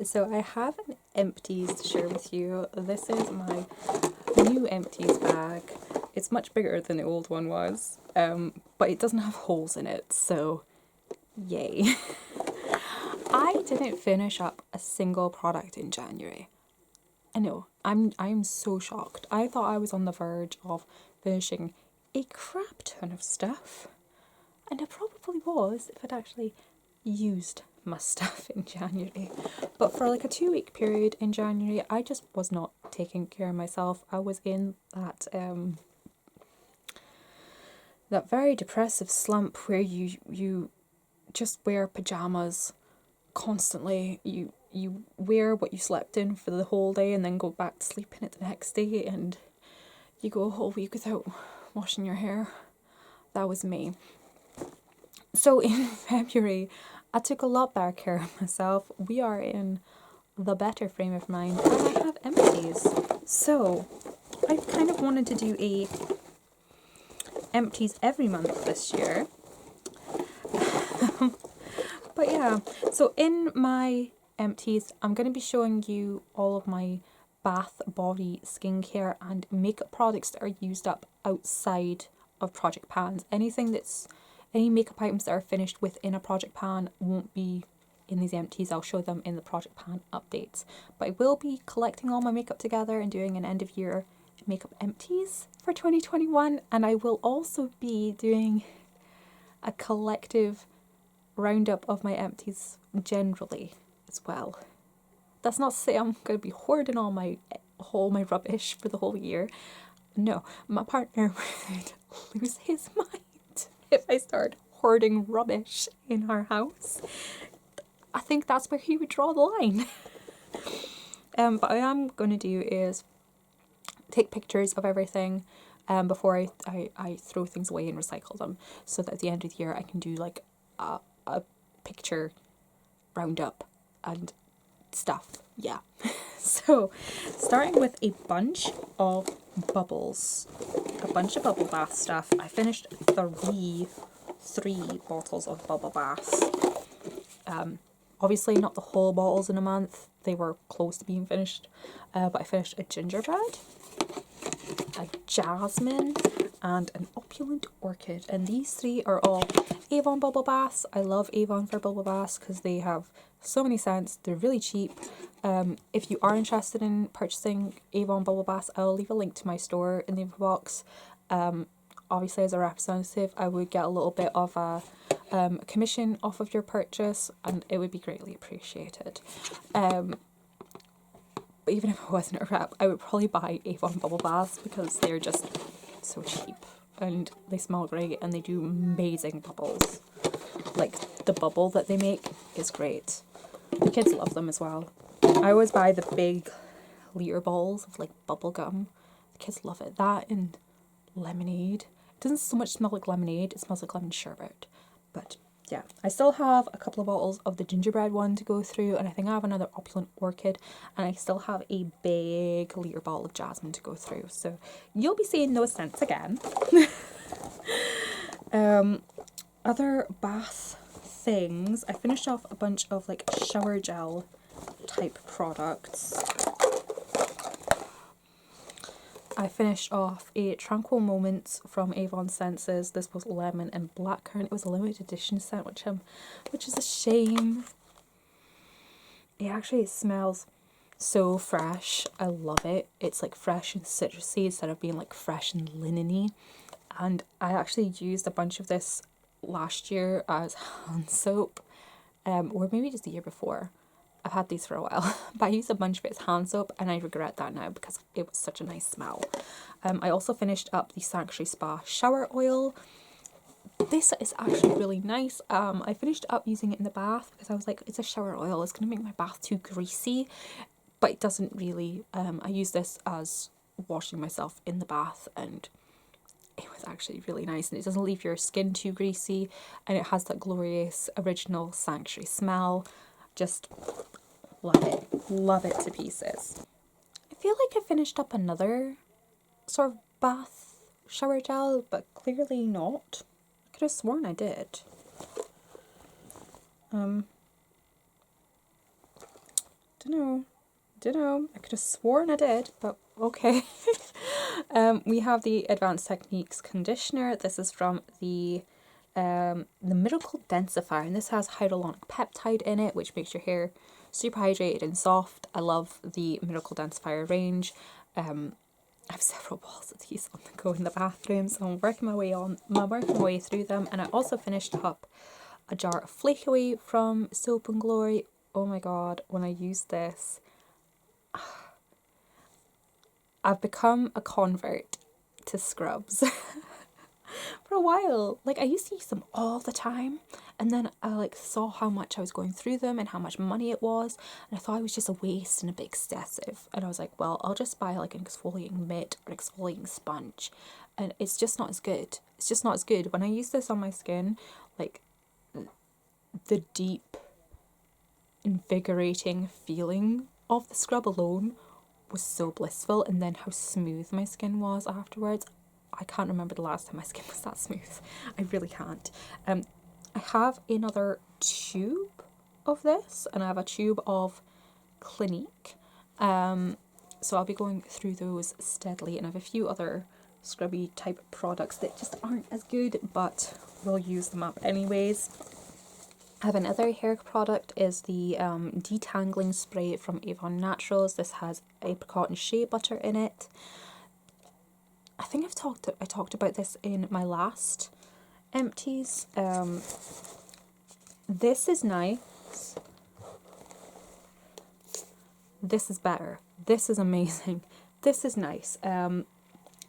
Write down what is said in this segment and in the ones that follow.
So I have an empties to share with you. This is my new empties bag. It's much bigger than the old one was, but it doesn't have holes in it, so yay. I didn't finish up a single product in January. I know, I'm so shocked. I thought I was on the verge of finishing a crap ton of stuff, and I probably was if I'd actually used my stuff in January. But for like a 2-week period in January, I just was not taking care of myself. I was in that that very depressive slump where you just wear pajamas constantly. You wear what you slept in for the whole day and then go back to sleep in it the next day, and you go a whole week without washing your hair. That was me. So in February, I took a lot better care of myself. We are in the better frame of mind, and I have empties. So I kind of wanted to do a empties every month this year. But yeah, so in my empties, I'm going to be showing you all of my bath, body, skincare and makeup products that are used up outside of project pans. Any makeup items that are finished within a project pan won't be in these empties. I'll show them in the project pan updates. But I will be collecting all my makeup together and doing an end of year makeup empties for 2021. And I will also be doing a collective roundup of my empties generally as well. That's not to say I'm going to be hoarding all my rubbish for the whole year. No, my partner would lose his mind if I start hoarding rubbish in our house. I think that's where he would draw the line. But what I am going to do is take pictures of everything before I throw things away and recycle them, so that at the end of the year I can do like a picture roundup and stuff. Yeah. So starting with a bunch of bubbles, a bunch of bubble bath stuff. I finished three bottles of bubble baths. Obviously not the whole bottles in a month, they were close to being finished, but I finished a gingerbread, a jasmine and an opulent orchid, and these 3 are all AVON bubble baths. I love AVON for bubble baths because they have so many scents. They're really cheap. If you are interested in purchasing AVON bubble baths, I'll leave a link to my store in the info box. Obviously as a representative I would get a little bit of a commission off of your purchase, and it would be greatly appreciated. But even if I wasn't a rep, I would probably buy AVON bubble baths because they're just so cheap and they smell great and they do amazing bubbles. Like the bubble that they make is great. The kids love them as well. I always buy the big liter balls of like bubble gum. The kids love it. That and lemonade. It doesn't so much smell like lemonade, it smells like lemon sherbet. But yeah, I still have a couple of bottles of the gingerbread one to go through, and I think I have another opulent orchid, and I still have a big liter bottle of jasmine to go through. So you'll be seeing those scents again. Other bath things, I finished off a bunch of like shower gel type products. I finished off a Tranquil Moment from AVON Senses. This was lemon and blackcurrant. It was a limited edition scent, which is a shame. It actually smells so fresh. I love it. It's like fresh and citrusy instead of being like fresh and linen-y. And I actually used a bunch of this last year as hand soap, or maybe just the year before. I've had these for a while, but I used a bunch of it as hand soap, and I regret that now because it was such a nice smell. I also finished up the Sanctuary Spa shower oil. This is actually really nice. I finished up using it in the bath because I was like, it's a shower oil, it's going to make my bath too greasy, but it doesn't really. I use this as washing myself in the bath, and it was actually really nice, and it doesn't leave your skin too greasy, and it has that glorious original Sanctuary smell. Just love it to pieces. I feel like I finished up another sort of bath shower gel, but clearly not. I could have sworn I did. Dunno. I could have sworn I did, but okay. We have the Advanced Techniques conditioner. This is from the Miracle Densifier, and this has hyaluronic peptide in it, which makes your hair super hydrated and soft. I love the Miracle Densifier range. I have several balls of these on the go in the bathroom, so I'm working my way through them. And I also finished up a jar of Flake Away from Soap and Glory. Oh my god, when I use this, I've become a convert to scrubs. For a while, like, I used to use them all the time, and then I like saw how much I was going through them and how much money it was, and I thought it was just a waste and a bit excessive, and I was like, well, I'll just buy like an exfoliating mitt or an exfoliating sponge, and it's just not as good. It's just not as good. When I use this on my skin, like, the deep, invigorating feeling of the scrub alone was so blissful, and then how smooth my skin was afterwards. I can't remember the last time my skin was that smooth. I really can't. I have another tube of this, and I have a tube of Clinique. So I'll be going through those steadily, and I have a few other scrubby type products that just aren't as good, but we'll use them up anyways. I have another hair product, is the detangling spray from AVON Naturals. This has apricot and shea butter in it. I think I talked about this in my last empties. This is nice. This is better. This is amazing. This is nice.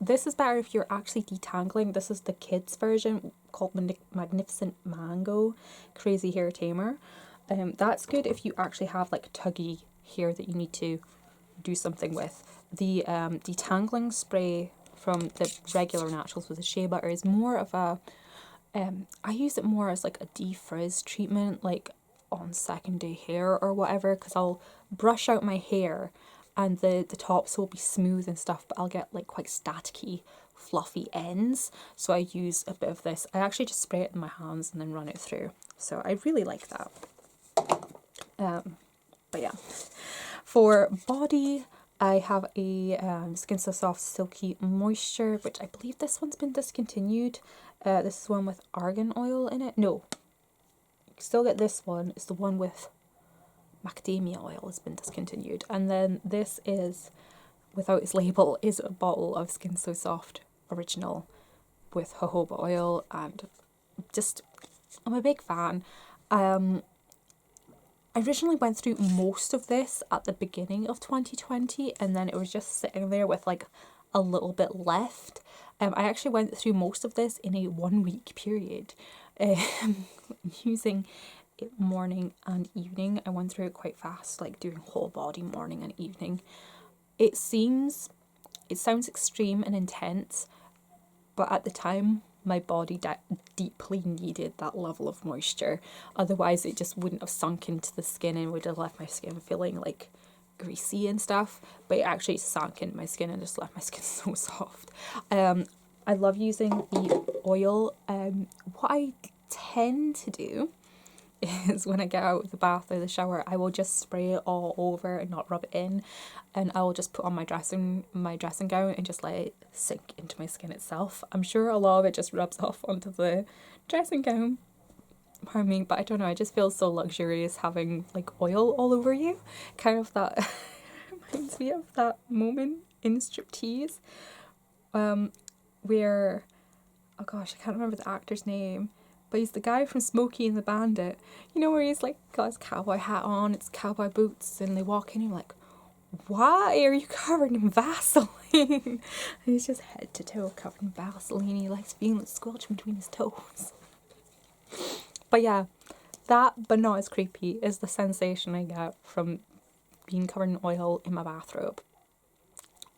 This is better if you're actually detangling. This is the kids version called Magnificent Mango Crazy Hair Tamer. That's good if you actually have like tuggy hair that you need to do something with. The detangling spray from the regular Naturals with the shea butter is more of a, I use it more as like a defrizz treatment, like on second day hair or whatever, because I'll brush out my hair and the tops will be smooth and stuff, but I'll get like quite staticky, fluffy ends. So I use a bit of this. I actually just spray it in my hands and then run it through. So I really like that. But yeah, for body, I have a Skin So Soft Silky Moisture, which I believe this one's been discontinued. This is one with argan oil in it. No, you can still get this one. It's the one with macadamia oil has been discontinued. And then this is, without its label, is a bottle of Skin So Soft Original with jojoba oil, and just, I'm a big fan. I originally went through most of this at the beginning of 2020, and then it was just sitting there with like a little bit left. I actually went through most of this in a 1 week period, using it morning and evening. I went through it quite fast, like doing whole body morning and evening. It sounds extreme and intense, but at the time my body deeply needed that level of moisture. Otherwise it just wouldn't have sunk into the skin and would have left my skin feeling like greasy and stuff. But it actually sank into my skin and just left my skin so soft. I love using the oil. What I tend to do is when I get out of the bath or the shower, I will just spray it all over and not rub it in, and I will just put on my dressing gown and just let it sink into my skin itself. I'm sure a lot of it just rubs off onto the dressing gown, pardon me, but I don't know, I just feel so luxurious having like oil all over you. Kind of that reminds me of that moment in Striptease, where, oh gosh, I can't remember the actor's name, but he's the guy from Smokey and the Bandit. You know, where he's like got his cowboy hat on, it's cowboy boots, and they walk in and you're like, why are you covered in Vaseline? And he's just head to toe covered in Vaseline. He likes being like squelched between his toes. But yeah, that, but not as creepy, is the sensation I get from being covered in oil in my bathrobe.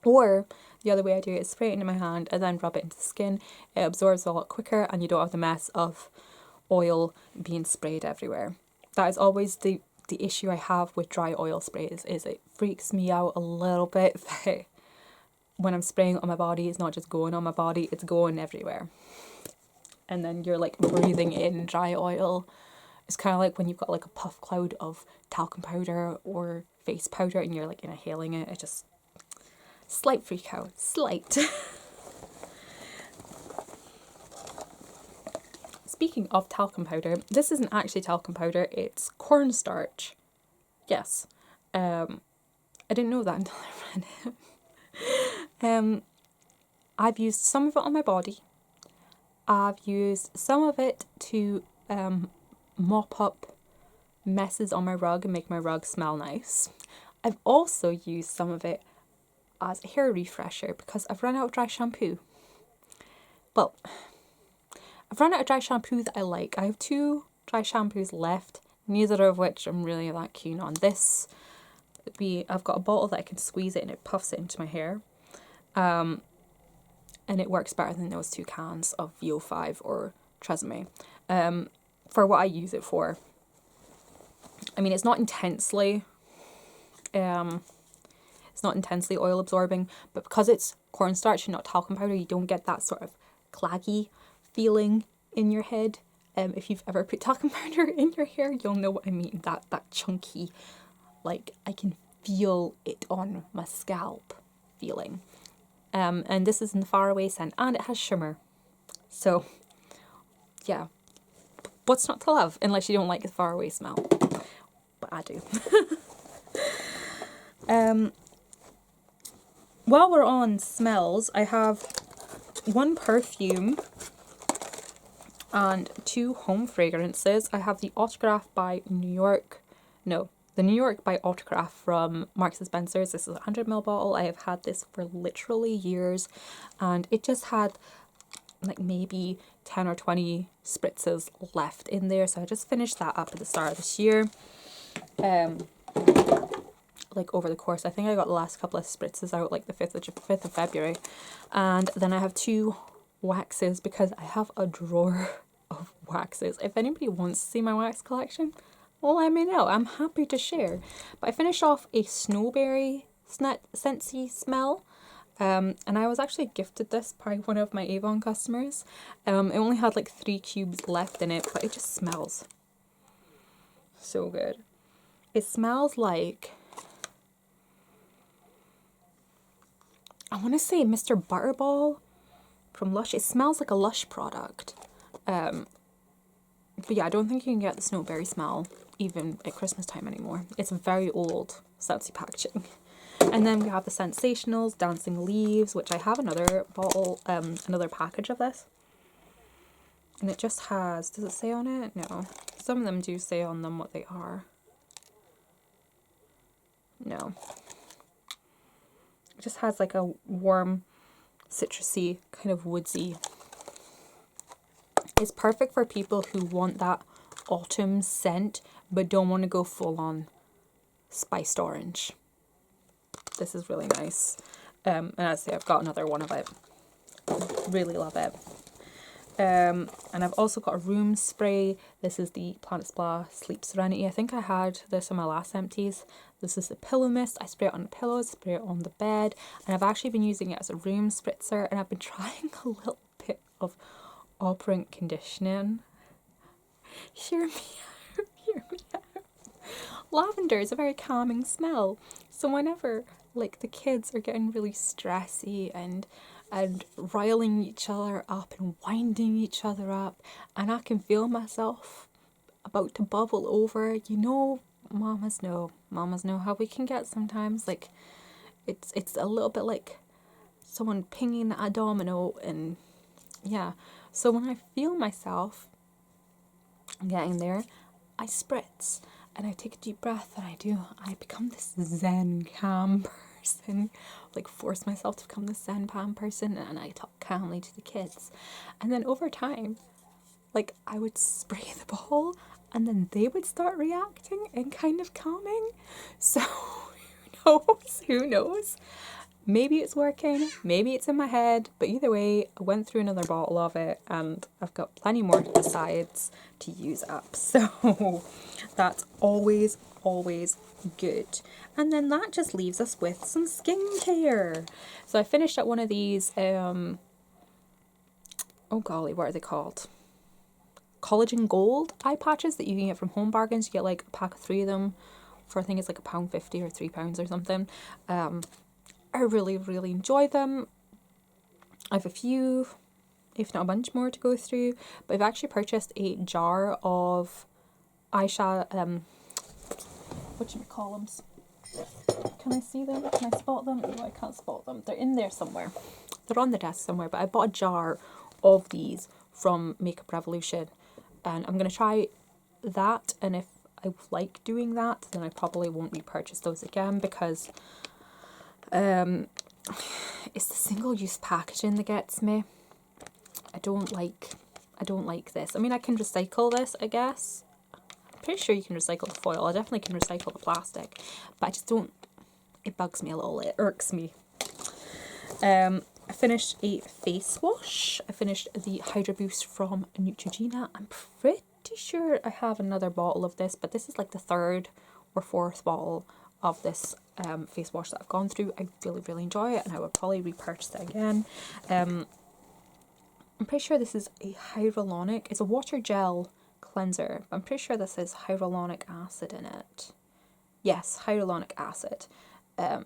Or the other way I do it is spray it into my hand and then rub it into the skin. It absorbs a lot quicker and you don't have the mess of oil being sprayed everywhere. That is always the issue I have with dry oil sprays, is it freaks me out a little bit that when I'm spraying it on my body, it's not just going on my body, it's going everywhere. And then you're like breathing in dry oil. It's kind of like when you've got like a puff cloud of talcum powder or face powder and you're like inhaling it. It's just slight freak out. Slight. Speaking of talcum powder, this isn't actually talcum powder, it's cornstarch. Yes. I didn't know that until I read it. I've used some of it on my body. I've used some of it to mop up messes on my rug and make my rug smell nice. I've also used some of it as a hair refresher because I've run out of dry shampoo. Well, I've run out of dry shampoo that I like. I have 2 dry shampoos left, neither of which I'm really that keen on. I've got a bottle that I can squeeze it and it puffs it into my hair. And it works better than those 2 cans of VO5 or Tresemme. For what I use it for. I mean, it's not intensely oil absorbing, but because it's cornstarch and not talcum powder, you don't get that sort of claggy feeling in your head. If you've ever put talcum powder in your hair, you'll know what I mean. That chunky, like I can feel it on my scalp feeling. And this is in the Far Away scent, and it has shimmer. So, yeah. What's not to love? Unless you don't like the Far Away smell. But I do. While we're on smells, I have 1 perfume and 2 home fragrances. I have the Autograph by New York. No, the New York by Autograph from Marks & Spencer's. This is a 100ml bottle. I have had this for literally years, and it just had like maybe 10 or 20 spritzes left in there. So I just finished that up at the start of this year. Like over the course, I think I got the last couple of spritzes out like the 5th of February. And then I have 2 waxes because I have a drawer of waxes. If anybody wants to see my wax collection, well, let me know. I'm happy to share. But I finished off a snowberry scentsy smell. And I was actually gifted this by one of my Avon customers. It only had like 3 cubes left in it, but it just smells so good. It smells like, I want to say Mr. Butterball from Lush. It smells like a Lush product. But yeah, I don't think you can get the snowberry smell even at Christmas time anymore. It's very old, scentsy packaging. And then we have the Sensationals, Dancing Leaves, which I have another bottle, another package of this. And it just has, does it say on it? No. Some of them do say on them what they are. No. It just has like a warm, citrusy, kind of woodsy. It's perfect for people who want that autumn scent, but don't want to go full on spiced orange. This is really nice. And as I say, I've got another one of it. Really love it. And I've also got a room spray. This is the Planet Spa Sleep Serenity. I think I had this on my last empties. This is the pillow mist. I spray it on the pillows, spray it on the bed. And I've actually been using it as a room spritzer. And I've been trying a little bit of operant conditioning. Hear me out. Hear me out. Lavender is a very calming smell. So whenever like the kids are getting really stressy and riling each other up and winding each other up, and I can feel myself about to bubble over, you know, mamas know how we can get sometimes. Like it's a little bit like someone pinging a domino, and yeah. So when I feel myself getting there, I spritz and I take a deep breath, and I become this zen calm person, like force myself to become this zen calm person, and I talk calmly to the kids. And then over time, like I would spray the ball and then they would start reacting and kind of calming. So who knows? Maybe it's working, maybe it's in my head, but either way, I went through another bottle of it and I've got plenty more besides to use up. So that's always good. And then that just leaves us with some skincare. So I finished up one of these, oh golly, what are they called? Collagen Gold eye patches that you can get from Home Bargains. You get like a pack of 3 of them for I think it's like £1.50 or £3 or something. I really enjoy them. I have a few, if not a bunch more to go through, but I've actually purchased a jar of eyeshadow, what do you call them? Can I see them? Can I spot them? No, I can't spot them. They're in there somewhere. They're on the desk somewhere, but I bought a jar of these from Makeup Revolution, and I'm going to try that, and if I like doing that, then I probably won't repurchase those again, because it's the single-use packaging that gets me. I don't like this. I mean, I can recycle this, I guess. I'm pretty sure you can recycle the foil. I definitely can recycle the plastic, but I just don't, it bugs me a little, it irks me. I finished a face wash. I finished the Hydra Boost from Neutrogena. I'm pretty sure I have another bottle of this, but this is like the 3rd or 4th bottle of this face wash that I've gone through. I really enjoy it, and I would probably repurchase it again. I'm pretty sure this is a hyaluronic, it's a water gel cleanser. I'm pretty sure this has hyaluronic acid in it. Yes, hyaluronic acid.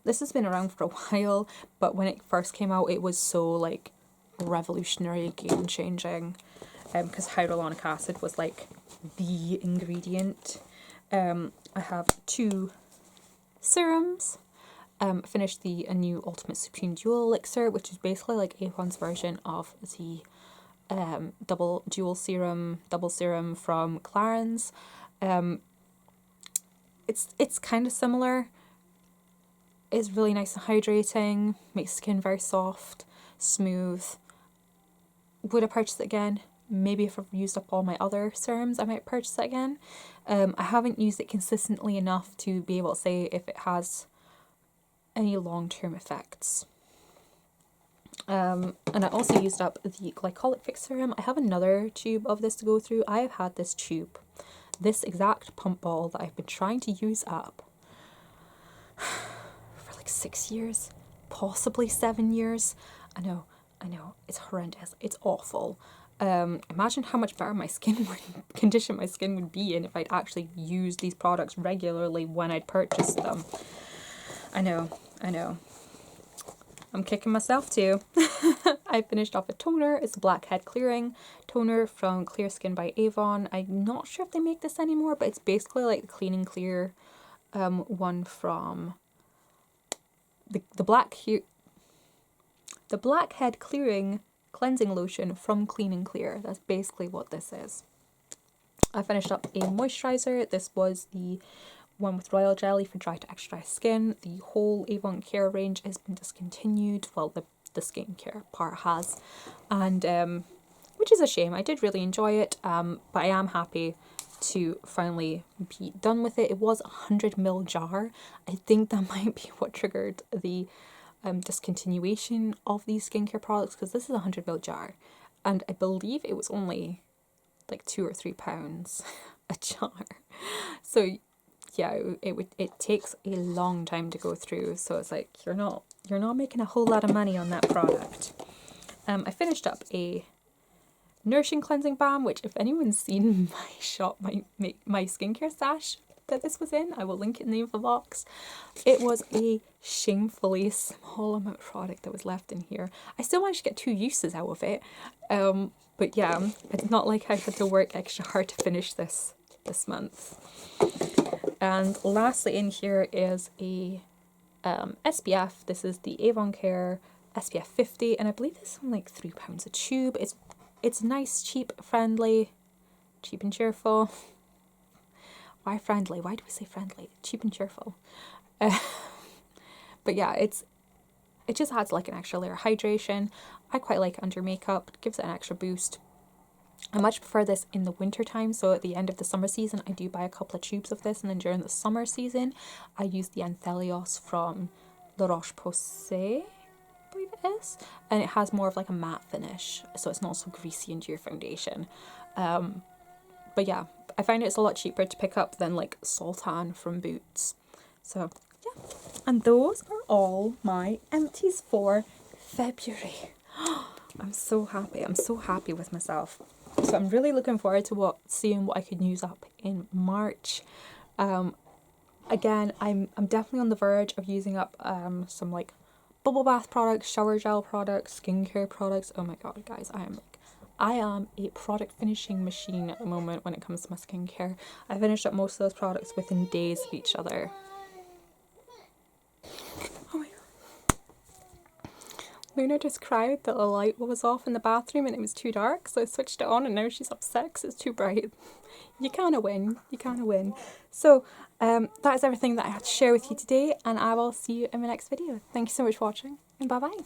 This has been around for a while, but when it first came out, it was so like revolutionary, game changing, because hyaluronic acid was like the ingredient. I have 2 serums. Finished the new Ultimate Supreme Dual Elixir, which is basically like AVON's version of the double serum from Clarins. It's kind of similar. It's really nice and hydrating, makes skin very soft, smooth. Would I purchase it again? Maybe if I've used up all my other serums, I might purchase it again. I haven't used it consistently enough to be able to say if it has any long-term effects. And I also used up the Glycolic Fix Serum. I have another tube of this to go through. I have had this tube, this exact pump bottle that I've been trying to use up for like 6 years, possibly 7 years. I know, it's horrendous, it's awful. Imagine how much better my skin condition my skin would be in if I'd actually used these products regularly when I'd purchased them. I know. I'm kicking myself too. I finished off a toner. It's a blackhead clearing toner from Clear Skin by Avon. I'm not sure if they make this anymore, but it's basically like the Clean and Clear one from the blackhead clearing cleansing lotion from Clean and Clear. That's basically what this is. I finished up a moisturizer. This was the one with royal jelly for dry to extra dry skin. The whole Avon Care range has been discontinued. Well, the skincare part has, and which is a shame. I did really enjoy it, but I am happy to finally be done with it. It was a 100ml jar. I think that might be what triggered the discontinuation of these skincare products, because this is a 100ml jar, and I believe it was only like £2 or £3 a jar. So yeah, it takes a long time to go through, so it's like you're not making a whole lot of money on that product. I finished up a nourishing cleansing balm, which if anyone's seen my shop, my skincare stash that this was in, I will link it in the info box. It was a shamefully small amount of product that was left in here. I still managed to get 2 uses out of it, but yeah, it's not like I had to work extra hard to finish this month. And lastly in here is a SPF. This is the Avon Care SPF 50, and I believe this is only like £3 a tube. It's nice, cheap, friendly, cheap and cheerful. Why friendly? Why do we say friendly? Cheap and cheerful. But yeah, it just adds like an extra layer of hydration. I quite like it under makeup. It gives it an extra boost. I much prefer this in the winter time, so at the end of the summer season I do buy a couple of tubes of this, and then during the summer season I use the Anthelios from La Roche-Posay, I believe it is, and it has more of like a matte finish, so it's not so greasy into your foundation. But yeah, I find it's a lot cheaper to pick up than like Sultan from Boots. So yeah, and those are all my empties for February. I'm so happy with myself. So I'm really looking forward to seeing what I could use up in March. I again, I'm definitely on the verge of using up some like bubble bath products, shower gel products, skincare products. Oh my god, guys, I am a product finishing machine at the moment when it comes to my skincare. I finished up most of those products within days of each other. Oh my god. Luna just cried that the light was off in the bathroom and it was too dark, so I switched it on and now she's upset because it's too bright. You kind of win. You kind of win. So that is everything that I had to share with you today, and I will see you in my next video. Thank you so much for watching, and bye bye.